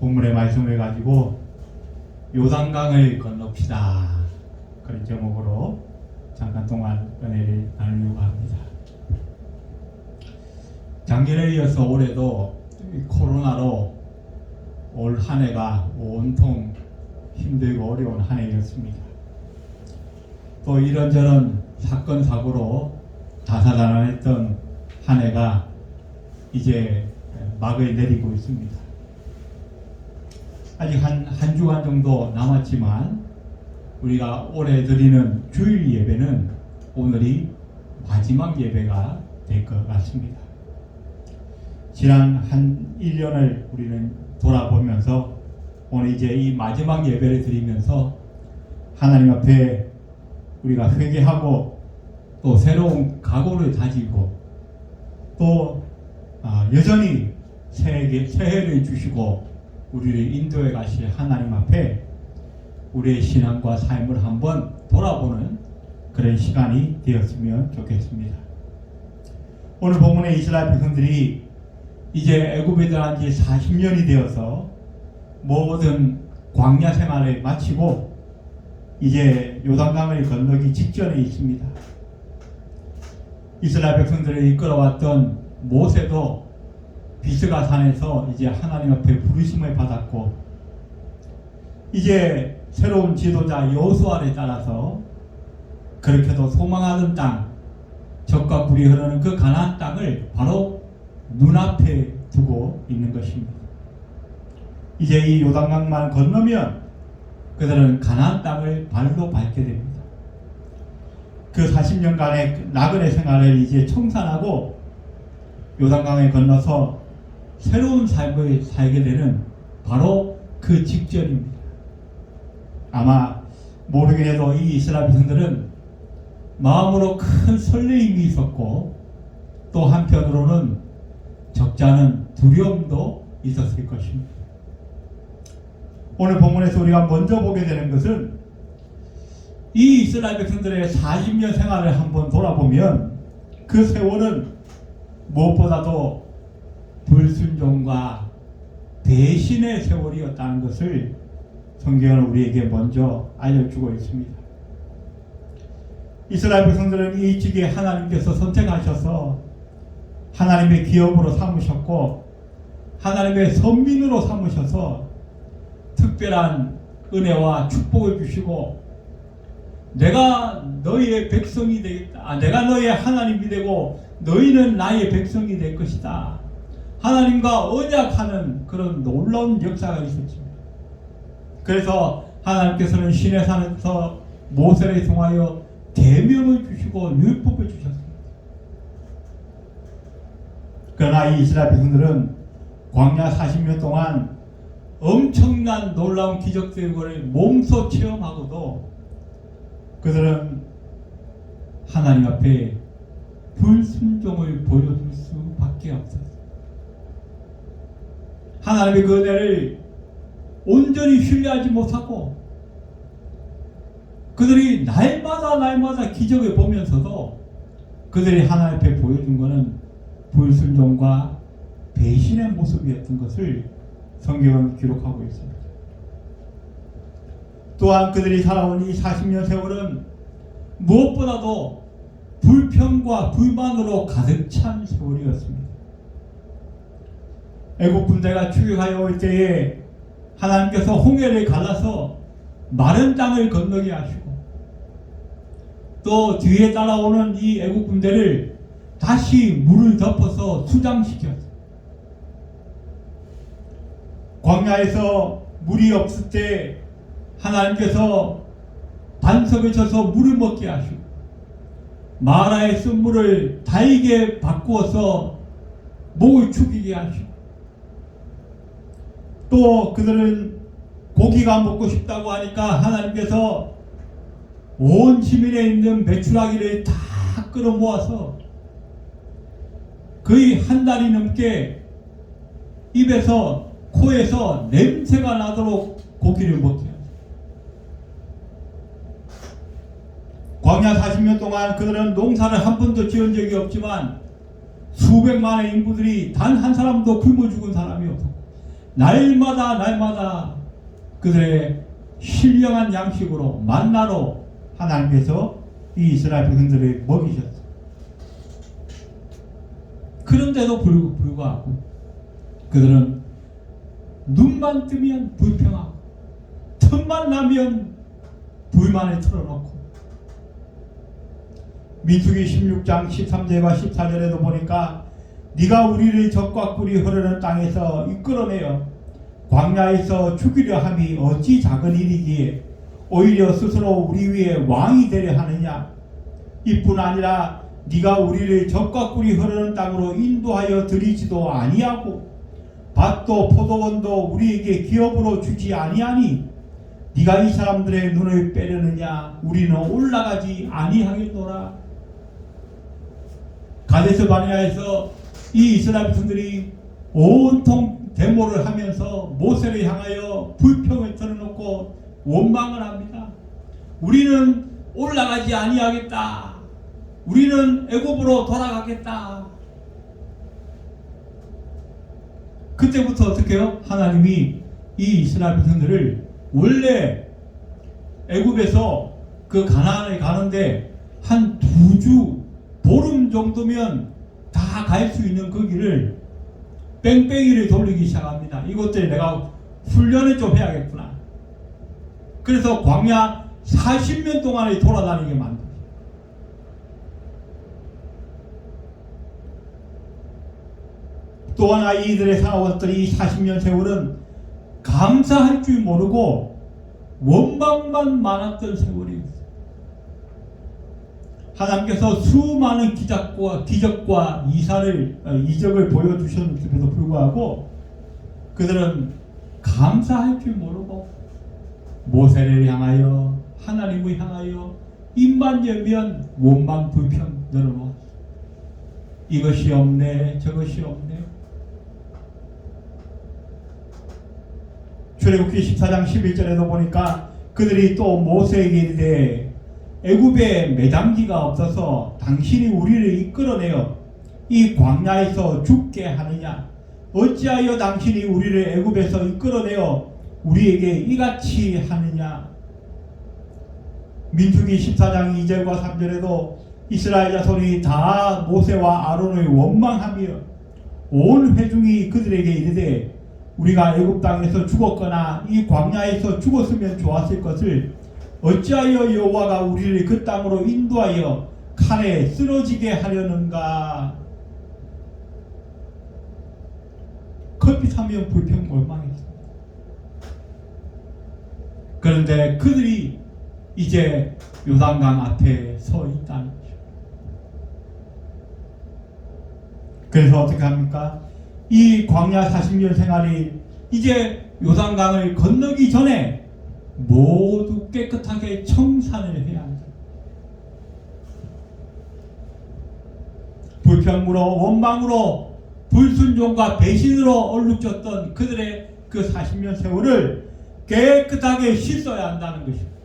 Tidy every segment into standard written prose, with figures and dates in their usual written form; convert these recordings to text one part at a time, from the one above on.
본문의 말씀을 가지고 요단강을 건넙시다, 그런 제목으로 잠깐 동안 은혜를 나누려고 합니다. 작년에 이어서 올해도 코로나로 올 한 해가 온통 힘들고 어려운 한 해였습니다. 또 이런저런 사건 사고로 다사다난했던 한 해가 이제 막을 내리고 있습니다. 아직 한 주간 정도 남았지만 우리가 올해 드리는 주일 예배는 오늘이 마지막 예배가 될 것 같습니다. 지난 한 1년을 우리는 돌아보면서 오늘 이제 이 마지막 예배를 드리면서 하나님 앞에 우리가 회개하고 또 새로운 각오를 다지고 또 여전히 새해를 주시고 우리를 인도해 가실 하나님 앞에 우리의 신앙과 삶을 한번 돌아보는 그런 시간이 되었으면 좋겠습니다. 오늘 본문의 이스라엘 백성들이 이제 애굽에 들어간 지 40년이 되어서 모든 광야 생활을 마치고 이제 요단강을 건너기 직전에 있습니다. 이스라엘 백성들을 이끌어왔던 모세도 비스가 산에서 이제 하나님 앞에 부르심을 받았고 이제 새로운 지도자 여호수아를 따라서 그렇게도 소망하는 땅, 젖과 꿀이 흐르는 그 가나안 땅을 바로 눈앞에 두고 있는 것입니다. 이제 이 요단강만 건너면 그들은 가나안 땅을 발로 밟게 됩니다. 그 40년간의 나그네 생활을 이제 청산하고 요단강을 건너서 새로운 삶을 살게 되는 바로 그 직전입니다. 아마 모르긴 해도 이 이스라엘 백성들은 마음으로 큰 설레임이 있었고 또 한편으로는 적잖은 두려움도 있었을 것입니다. 오늘 본문에서 우리가 먼저 보게 되는 것은 이 이스라엘 백성들의 40년 생활을 한번 돌아보면 그 세월은 무엇보다도 불순종과 배신의 세월이었다는 것을 성경은 우리에게 먼저 알려주고 있습니다. 이스라엘 백성들은 일찍이 하나님께서 선택하셔서 하나님의 기업으로 삼으셨고 하나님의 선민으로 삼으셔서 특별한 은혜와 축복을 주시고 내가 너희의 백성이 되겠다. 내가 너희의 하나님이 되고 너희는 나의 백성이 될 것이다. 하나님과 언약하는 그런 놀라운 역사가 있었습니다. 그래서 하나님께서는 시내산에서 모세를 통하여 계명을 주시고 율법을 주셨습니다. 그러나 이 이스라엘 백성들은 광야 40년 동안 엄청난 놀라운 기적들을 몸소 체험하고도 그들은 하나님 앞에 불순종을 보여줄 수밖에 없었습니다. 하나님의 그 은혜를 온전히 신뢰하지 못하고 그들이 날마다 기적을 보면서도 그들이 하나님 앞에 보여준 것은 불순종과 배신의 모습이었던 것을 성경은 기록하고 있습니다. 또한 그들이 살아온 이 40년 세월은 무엇보다도 불평과 불만으로 가득 찬 세월이었습니다. 애국 군대가 추격하여 올 때에 하나님께서 홍해를 갈라서 마른 땅을 건너게 하시고 또 뒤에 따라오는 이 애국 군대를 다시 물을 덮어서 수장시켰습니다. 광야에서 물이 없을 때 하나님께서 반석을 쳐서 물을 먹게 하시고 마라의 쓴물을 달게 바꾸어서 목을 축이게 하시고 또 그들은 고기가 먹고 싶다고 하니까 하나님께서 온 지면에 있는 메추라기를 다 끌어모아서 거의 한 달이 넘게 입에서 코에서 냄새가 나도록 고기를 먹게 합니다. 광야 40년 동안 그들은 농사를 한 번도 지은 적이 없지만 수백만의 인구들이 단 한 사람도 굶어 죽은 사람이 없었고 날마다 그들의 신령한 양식으로 만나로 하나님께서 이 이스라엘 백성들을 먹이셨어요. 그런데도 불구하고 그들은 눈만 뜨면 불평하고 틈만 나면 불만을 털어놓고, 민수기 16장 13절과 14절에도 보니까 네가 우리를 적과 꿀이 흐르는 땅에서 이끌어내어 광야에서 죽이려 함이 어찌 작은 일이기에 오히려 스스로 우리 위에 왕이 되려 하느냐. 이뿐 아니라 네가 우리를 적과 꿀이 흐르는 땅으로 인도하여 들이지도 아니하고 밭도 포도원도 우리에게 기업으로 주지 아니하니 네가 이 사람들의 눈을 빼려느냐. 우리는 올라가지 아니하겠노라. 가데스 바네아에서 이 이스라엘 백성들이 온통 데모를 하면서 모세를 향하여 불평을 털어놓고 원망을 합니다. 우리는 올라가지 아니하겠다. 우리는 애굽으로 돌아가겠다. 그때부터 어떻게 해요? 하나님이 이 이스라엘 백성들을 원래 애굽에서 그 가나안에 가는데 한 2주 보름 정도면 다 갈 수 있는 그 길을 뺑뺑이를 돌리기 시작합니다. 이것들이 내가 훈련을 좀 해야겠구나. 그래서 광야 40년 동안에 돌아다니게 만듭니다. 또 하나 이들의 살아왔던 이 40년 세월은 감사할 줄 모르고 원망만 많았던 세월이었어요. 하나님께서 수많은 기적과 이적을 보여주셨는데도 불구하고 그들은 감사할 줄 모르고 모세를 향하여 하나님을 향하여 입만 열면 원망 불평 늘어놓았어요. 이것이 없네 저것이 없네. 출애굽기 14장 11절에도 보니까 그들이 또 모세에게 이르되 애굽에 매장기가 없어서 당신이 우리를 이끌어내어 이 광야에서 죽게 하느냐. 어찌하여 당신이 우리를 애굽에서 이끌어내어 우리에게 이같이 하느냐. 민수기 14장 2절과 3절에도 이스라엘 자손이 다 모세와 아론을 원망하며 온 회중이 그들에게 이르되 우리가 애굽 땅에서 죽었거나 이 광야에서 죽었으면 좋았을 것을 어찌하여 여호와가 우리를 그 땅으로 인도하여 칼에 쓰러지게 하려는가. 컵빗하면 불평 원망했습니다. 그런데 그들이 이제 요단강 앞에 서 있다는 거죠. 그래서 어떻게 합니까? 이 광야 40년 생활이 이제 요단강을 건너기 전에 모두 깨끗하게 청산을 해야 한다. 불평으로 원망으로 불순종과 배신으로 얼룩졌던 그들의 그 40년 세월을 깨끗하게 씻어야 한다는 것입니다.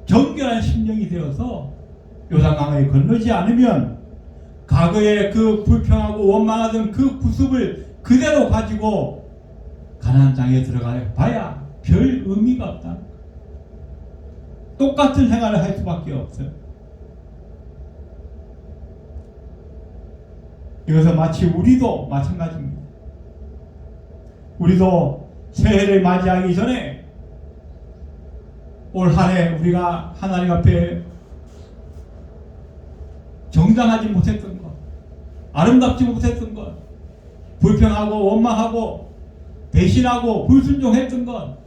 정결한 심령이 되어서 요단강을 건너지 않으면 과거에 그 불평하고 원망하던 그 구습을 그대로 가지고 가나안 땅에 들어가 봐야 별 의미가 없다. 똑같은 생활을 할 수밖에 없어요. 이것은 마치 우리도 마찬가지입니다. 우리도 새해를 맞이하기 전에 올 한 해 우리가 하나님 앞에 정당하지 못했던 것, 아름답지 못했던 것, 불평하고 원망하고 배신하고 불순종했던 것,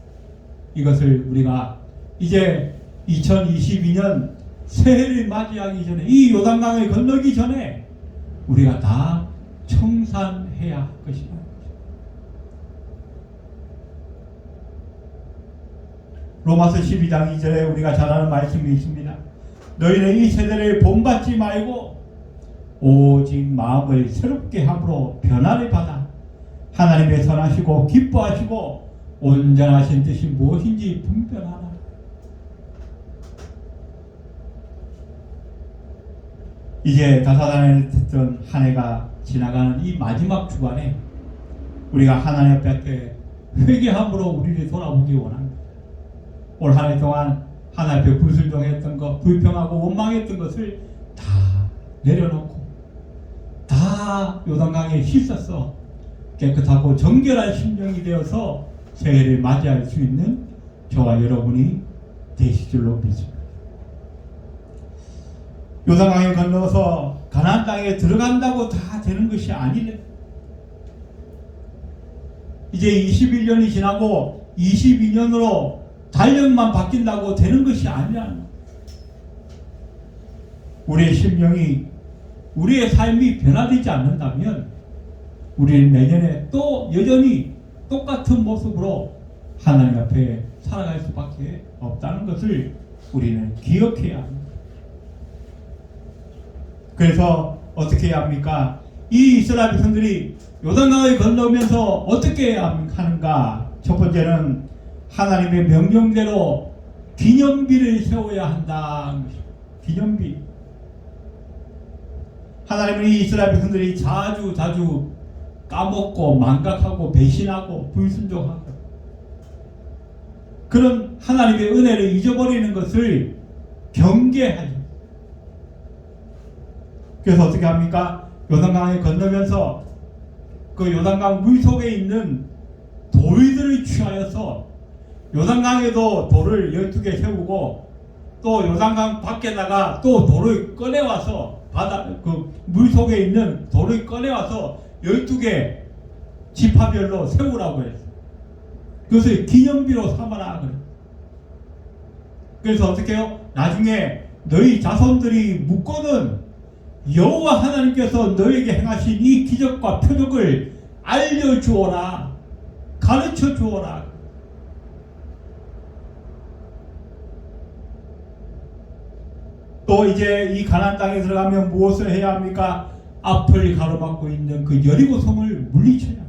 이것을 우리가 이제 2022년 새해를 맞이하기 전에 이 요단강을 건너기 전에 우리가 다 청산해야 할 것이다. 로마서 12장 2절에 우리가 잘 아는 말씀이 있습니다. 너희는 이 세대를 본받지 말고 오직 마음을 새롭게 함으로 변화를 받아 하나님의 선하시고 기뻐하시고 온전하신 뜻이 무엇인지 분별하라. 이제 다사다난했던 한 해가 지나가는 이 마지막 주간에 우리가 하나님 앞에 회개함으로 우리를 돌아보기 원합니다. 올 한 해 동안 하나님 앞에 불순종했던 것, 불평하고 원망했던 것을 다 내려놓고 다 요단강에 씻어서 깨끗하고 정결한 심령이 되어서 새해를 맞이할 수 있는 저와 여러분이 되실 줄로 믿습니다. 요단강에 건너서 가나안 땅에 들어간다고 다 되는 것이 아니래. 이제 21년이 지나고 22년으로 달력만 바뀐다고 되는 것이 아니라는 거예요. 우리의 심령이, 우리의 삶이 변화되지 않는다면 우리는 내년에 또 여전히 똑같은 모습으로 하나님 앞에 살아갈 수밖에 없다는 것을 우리는 기억해야 합니다. 그래서 어떻게 해야 합니까? 이 이스라엘 백성들이 요단강을 건너면서 어떻게 해야 하는가? 첫 번째는 하나님의 명령대로 기념비를 세워야 한다는 것입니다. 기념비. 하나님은 이 이스라엘 백성들이 자주 까먹고 망각하고 배신하고 불순종하고 그런 하나님의 은혜를 잊어버리는 것을 경계하죠. 그래서 어떻게 합니까? 요단강을 건너면서 그 요단강 물속에 있는 돌들을 취하여서 요단강에도 돌을 12개 세우고 또 요단강 밖에다가 또 돌을 꺼내와서 그 물속에 있는 돌을 꺼내와서 12개 지파별로 세우라고 했어요. 그것을 기념비로 삼아라 그래요. 그래서 어떻게 해요? 나중에 너희 자손들이 묻거든 여호와 하나님께서 너에게 행하신 이 기적과 표적을 알려주어라, 가르쳐 주어라. 또 이제 이 가나안 땅에 들어가면 무엇을 해야 합니까? 앞을 가로막고 있는 그 여리고성을 물리쳐야 합니다.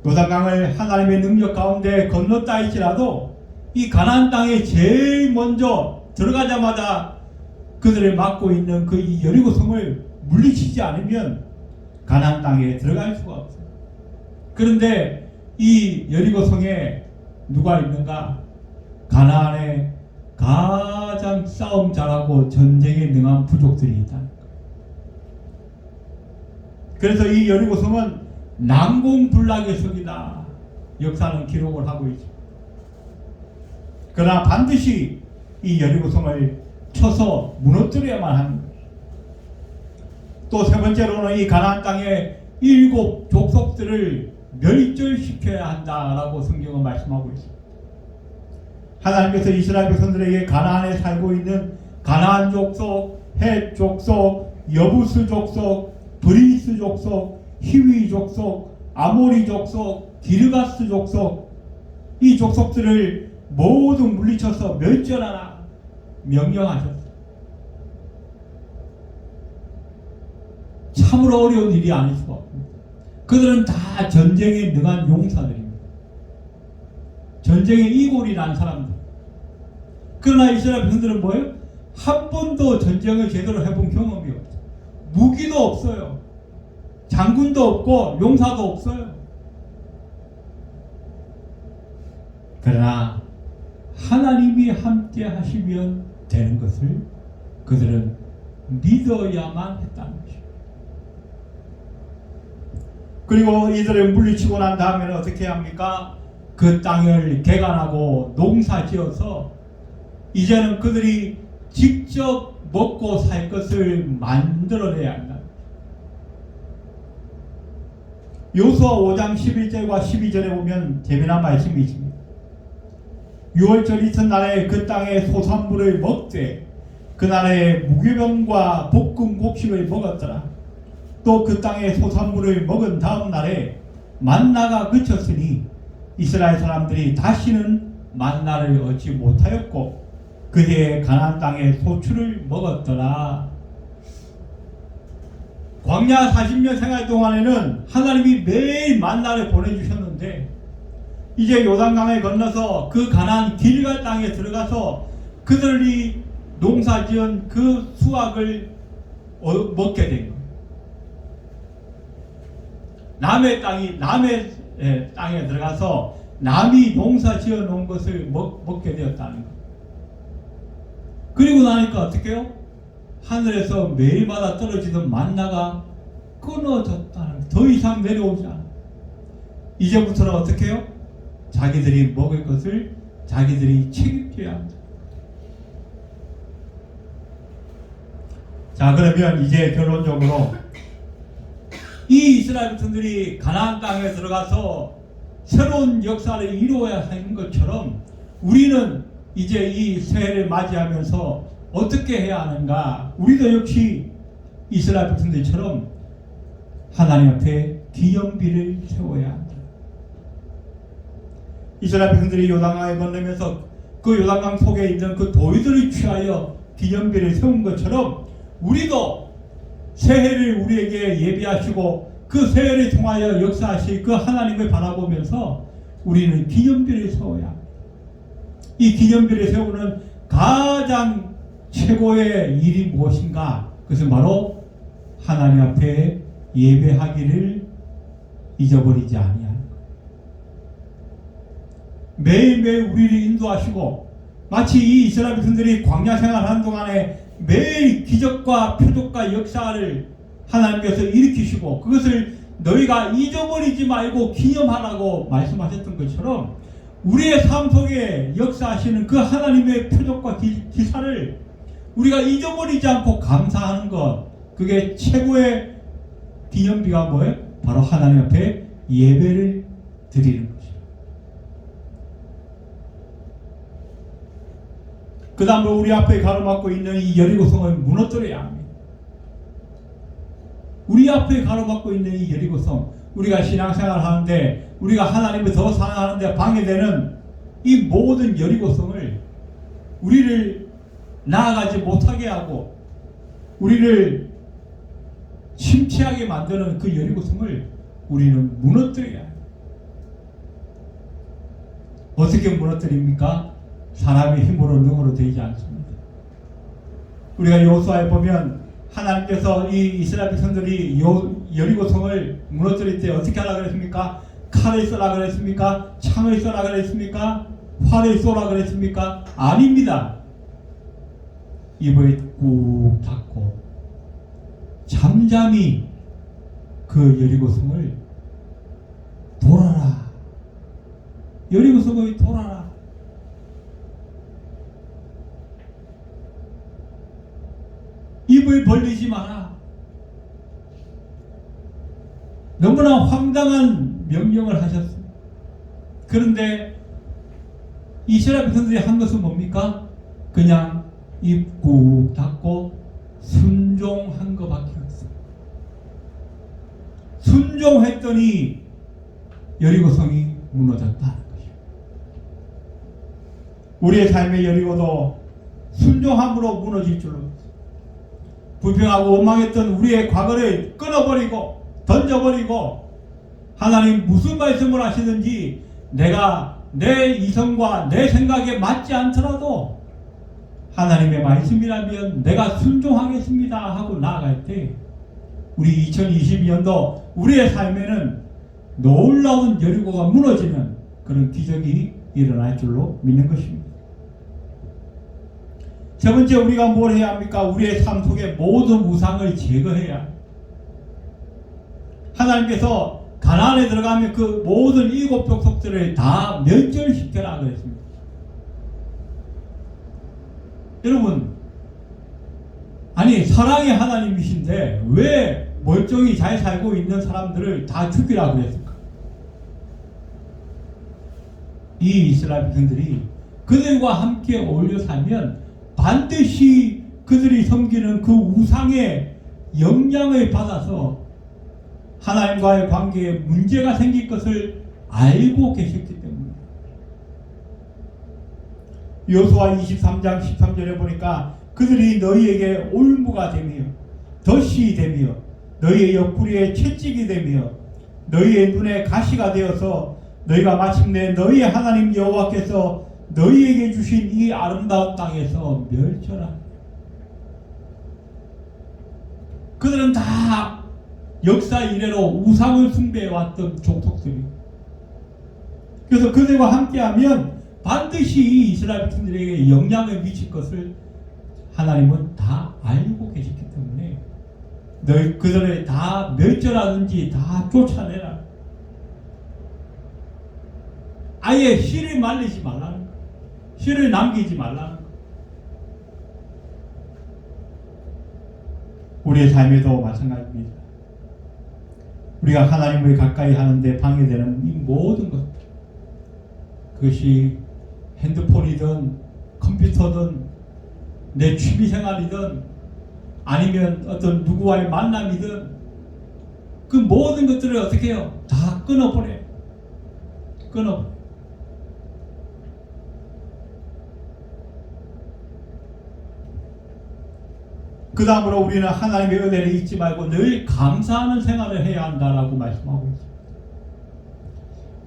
요단강을 하나님의 능력 가운데 건넜다 할지라도 이 가나안 땅에 제일 먼저 들어가자마자 그들을 막고 있는 그 이 여리고성을 물리치지 않으면 가나안 땅에 들어갈 수가 없어요. 그런데 이 여리고성에 누가 있는가? 가나안에 가장 싸움 잘하고 전쟁에 능한 부족들이 있다. 그래서 이 여리고성은 난공불락의 성이다. 역사는 기록을 하고 있죠. 그러나 반드시 이 여리고성을 쳐서 무너뜨려야만 합니다. 또 세 번째로는 이 가나안 땅의 7 족속들을 멸절시켜야 한다라고 성경은 말씀하고 있습니다. 하나님께서 이스라엘 백성들에게 가나안에 살고 있는 가나안 족속, 헷 족속, 여부스 족속, 브리스 족속, 히위 족속, 아모리 족속, 기르가스 족속, 이 족속들을 모두 물리쳐서 멸절하라 명령하셨어요. 참으로 어려운 일이 아닐 수가 없습니다. 그들은 다 전쟁에 능한 용사들입니다. 전쟁의 이골이 난 사람들. 그러나 이스라엘 백성들은 뭐예요? 한 번도 전쟁을 제대로 해본 경험이 없어요. 무기도 없어요. 장군도 없고 용사도 없어요. 그러나 하나님이 함께 하시면 되는 것을 그들은 믿어야만 했다는 것입니다. 그리고 이들을 물리치고 난 다음에는 어떻게 합니까? 그 땅을 개간하고 농사 지어서 이제는 그들이 직접 먹고 살 것을 만들어내야 한다. 여호수아 5장 11절과 12절에 보면 재미난 말씀이 있습니다. 6월절 이튿날에 그 땅의 소산물을 먹되 그날에 무교병과 볶음 곡식을 먹었더라. 또 그 땅의 소산물을 먹은 다음 날에 만나가 그쳤으니 이스라엘 사람들이 다시는 만나를 얻지 못하였고 그해 가나안 땅의 소출을 먹었더라. 광야 40년 생활 동안에는 하나님이 매일 만나를 보내주셨는데 이제 요단강을 건너서 그 가나안 길갈 땅에 들어가서 그들이 농사지은 그 수확을 먹게 된 거예요. 남의 땅에 들어가서 남이 농사지어 놓은 것을 먹게 되었다는 거예요. 그리고 나니까 어떻게 해요? 하늘에서 매일마다 떨어지던 만나가 끊어졌다는 거예요. 더 이상 내려오지 않아요. 이제부터는 어떻게 해요? 자기들이 먹을 것을 자기들이 책임져야 합니다. 자, 그러면 이제 결론적으로 이 이스라엘 백성들이 가나안 땅에 들어가서 새로운 역사를 이루어야 하는 것처럼 우리는 이제 이 새해를 맞이하면서 어떻게 해야 하는가? 우리도 역시 이스라엘 백성들처럼 하나님 앞에 기념비를 세워야 한다. 이스라엘 백성들이 요단강을 건너면서 그 요단강 속에 있는 그 돌들을 취하여 기념비를 세운 것처럼 우리도 새해를 우리에게 예비하시고 그 새해를 통하여 역사하실 그 하나님을 바라보면서 우리는 기념비를 세워야 합니다. 이 기념비를 세우는 가장 최고의 일이 무엇인가? 그것은 바로 하나님 앞에 예배하기를 잊어버리지 아니하는 것. 매일매일 우리를 인도하시고 마치 이 이스라엘 백성들이 광야 생활하는 동안에 매일 기적과 표적과 역사를 하나님께서 일으키시고 그것을 너희가 잊어버리지 말고 기념하라고 말씀하셨던 것처럼 우리의 삶 속에 역사하시는 그 하나님의 표적과 기사를 우리가 잊어버리지 않고 감사하는 것, 그게 최고의 기념비가 뭐예요? 바로 하나님 앞에 예배를 드리는 것이죠. 그 다음으로 우리 앞에 가로막고 있는 이 여리고성을 무너뜨려야 합니다. 우리 앞에 가로막고 있는 이 여리고성, 우리가 신앙생활을 하는데 우리가 하나님을 더 사랑하는데 방해되는 이 모든 여리고성을 우리를 나아가지 못하게 하고 우리를 침체하게 만드는 그 여리고성을 우리는 무너뜨려야 해요. 어떻게 무너뜨립니까? 사람의 힘으로 능으로 되지 않습니다. 우리가 여호수아에 보면 하나님께서 이 이스라엘 백성들이 여리고성을 무너뜨릴 때 어떻게 하라 그랬습니까? 칼을 쏘라 그랬습니까? 창을 쏘라 그랬습니까? 활을 쏘라 그랬습니까? 아닙니다. 입을 꾹 닫고 잠잠히 그 여리고성을 돌아라. 여리고성을 돌아라. 입을 벌리지 마라. 너무나 황당한 명령을 하셨습니다. 그런데 이스라엘 백성들이 한 것은 뭡니까? 그냥 입 꾹 닫고 순종한 것밖에 없어요. 순종했더니 여리고성이 무너졌다는 것이죠. 우리의 삶의 여리고도 순종함으로 무너질 줄로 불평하고 원망했던 우리의 과거를 끊어버리고 던져버리고 하나님 무슨 말씀을 하시든지 내가 내 이성과 내 생각에 맞지 않더라도 하나님의 말씀이라면 내가 순종하겠습니다 하고 나아갈 때 우리 2022년도 우리의 삶에는 놀라운 여리고가 무너지는 그런 기적이 일어날 줄로 믿는 것입니다. 세 번째, 우리가 뭘 해야 합니까? 우리의 삶 속에 모든 우상을 제거해야 합니다. 하나님께서 가나안에 들어가면 그 모든 7 족속들을 다 멸절시켜라 그랬습니다. 여러분, 아니 사랑의 하나님이신데 왜 멀쩡히 잘 살고 있는 사람들을 다 죽이라 그랬을까? 이 이스라엘 백성들이 그들과 함께 어울려 살면 반드시 그들이 섬기는 그 우상의 영향을 받아서 하나님과의 관계에 문제가 생길 것을 알고 계셨기 때문에 여호수아 23장 13절에 보니까 그들이 너희에게 올무가 되며 덫이 되며 너희의 옆구리에 채찍이 되며 너희의 눈에 가시가 되어서 너희가 마침내 너희의 하나님 여호와께서 너희에게 주신 이 아름다운 땅에서 멸절하리라. 그들은 다 역사 이래로 우상을 숭배해왔던 족속들이. 그래서 그들과 함께하면 반드시 이스라엘 백성들에게 영향을 미칠 것을 하나님은 다 알고 계셨기 때문에 그들을 다 멸절하든지 다 쫓아내라. 아예 씨를 말리지 말라는 거예요. 씨를 남기지 말라는 거예요. 우리의 삶에도 마찬가지입니다. 우리가 하나님을 가까이 하는데 방해되는 이 모든 것, 그것이 핸드폰이든 컴퓨터든 내 취미생활이든 아니면 어떤 누구와의 만남이든 그 모든 것들을 어떻게 해요? 다 끊어버려요. 끊어버려요. 그 다음으로 우리는 하나님의 은혜를 잊지 말고 늘 감사하는 생활을 해야 한다라고 말씀하고 있습니다.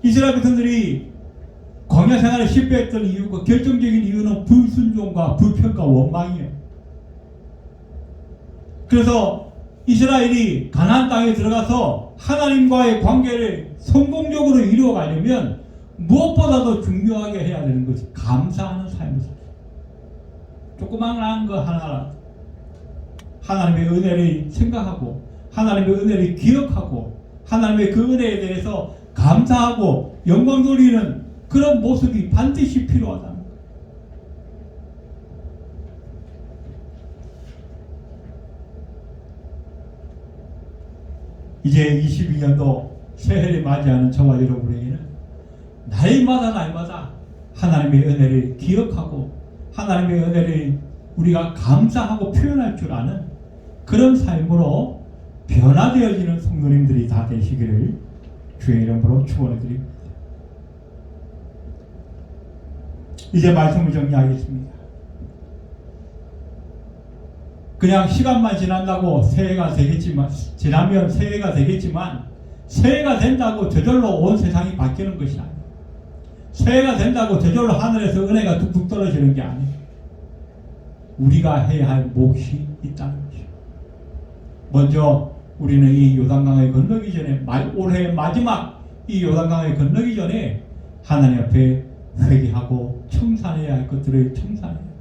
이스라엘 백성들이 광야 생활을 실패했던 이유가 결정적인 이유는 불순종과 불평과 원망이에요. 그래서 이스라엘이 가나안 땅에 들어가서 하나님과의 관계를 성공적으로 이루어가려면 무엇보다도 중요하게 해야 되는 것이 감사하는 삶을 살아요. 조그마한 거 하나라도 하나님의 은혜를 생각하고 하나님의 은혜를 기억하고 하나님의 그 은혜에 대해서 감사하고 영광 돌리는 그런 모습이 반드시 필요하다는 거예요. 이제 22년도 새해를 맞이하는 저와 여러분에게는 날마다 하나님의 은혜를 기억하고 하나님의 은혜를 우리가 감사하고 표현할 줄 아는 그런 삶으로 변화되어지는 성도님들이 다 되시기를 주의 이름으로 축원해 드립니다. 이제 말씀을 정리하겠습니다. 그냥 시간만 지나면 새해가 되겠지만 새해가 된다고 저절로 온 세상이 바뀌는 것이 아니에요. 새해가 된다고 저절로 하늘에서 은혜가 뚝뚝 떨어지는 게 아니에요. 우리가 해야 할 몫이 있다는 것이죠. 먼저 우리는 이 요단강을 건너기 전에 올해 마지막 이 요단강을 건너기 전에 하나님 앞에 회개하고 청산해야 할 것들을 청산해요.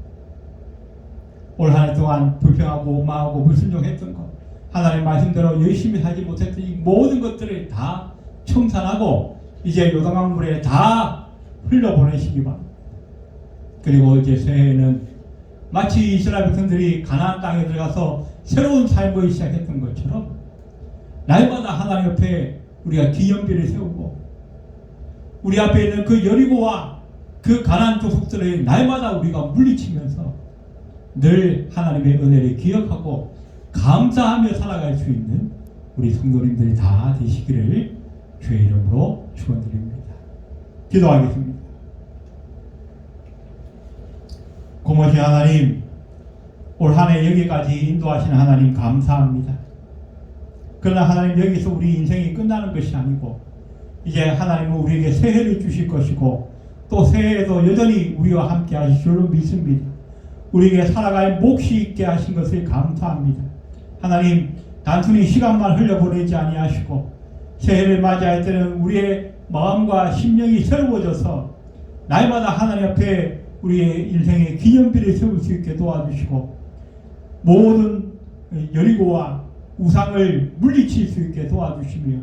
올 한 해 동안 불평하고 원망하고 불순종했던 것, 하나님 말씀대로 열심히 살지 못했던 이 모든 것들을 다 청산하고 이제 요단강 물에 다 흘려보내시기 바랍니다. 그리고 이제 새해에는 마치 이스라엘 백성들이 가나안 땅에 들어가서 새로운 삶을 시작했던 것처럼 날마다 하나님 옆에 우리가 기념비를 세우고 우리 앞에 있는 그 여리고와 그 가나안 족속들을 날마다 우리가 물리치면서 늘 하나님의 은혜를 기억하고 감사하며 살아갈 수 있는 우리 성도님들이 다 되시기를 주의 이름으로 축원드립니다. 기도하겠습니다. 고모신 하나님, 올 한 해 여기까지 인도하신 하나님 감사합니다. 그러나 하나님, 여기서 우리 인생이 끝나는 것이 아니고 이제 하나님은 우리에게 새해를 주실 것이고 또 새해에도 여전히 우리와 함께 하실 줄로 믿습니다. 우리에게 살아갈 몫이 있게 하신 것을 감사합니다. 하나님, 단순히 시간만 흘려보내지 아니하시고 새해를 맞이할 때는 우리의 마음과 심령이 새로워져서 날마다 하나님 앞에 우리의 인생의 기념비를 세울 수 있게 도와주시고 모든 여리고와 우상을 물리칠 수 있게 도와주시며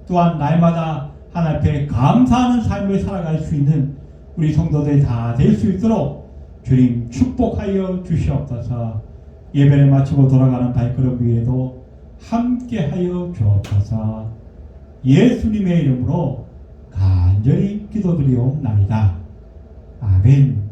또한 날마다 하나님 앞에 감사하는 삶을 살아갈 수 있는 우리 성도들이 다 될 수 있도록 주님 축복하여 주시옵소서. 예배를 마치고 돌아가는 발걸음 위에도 함께하여 주옵소서. 예수님의 이름으로 간절히 기도드리옵나이다. 아멘.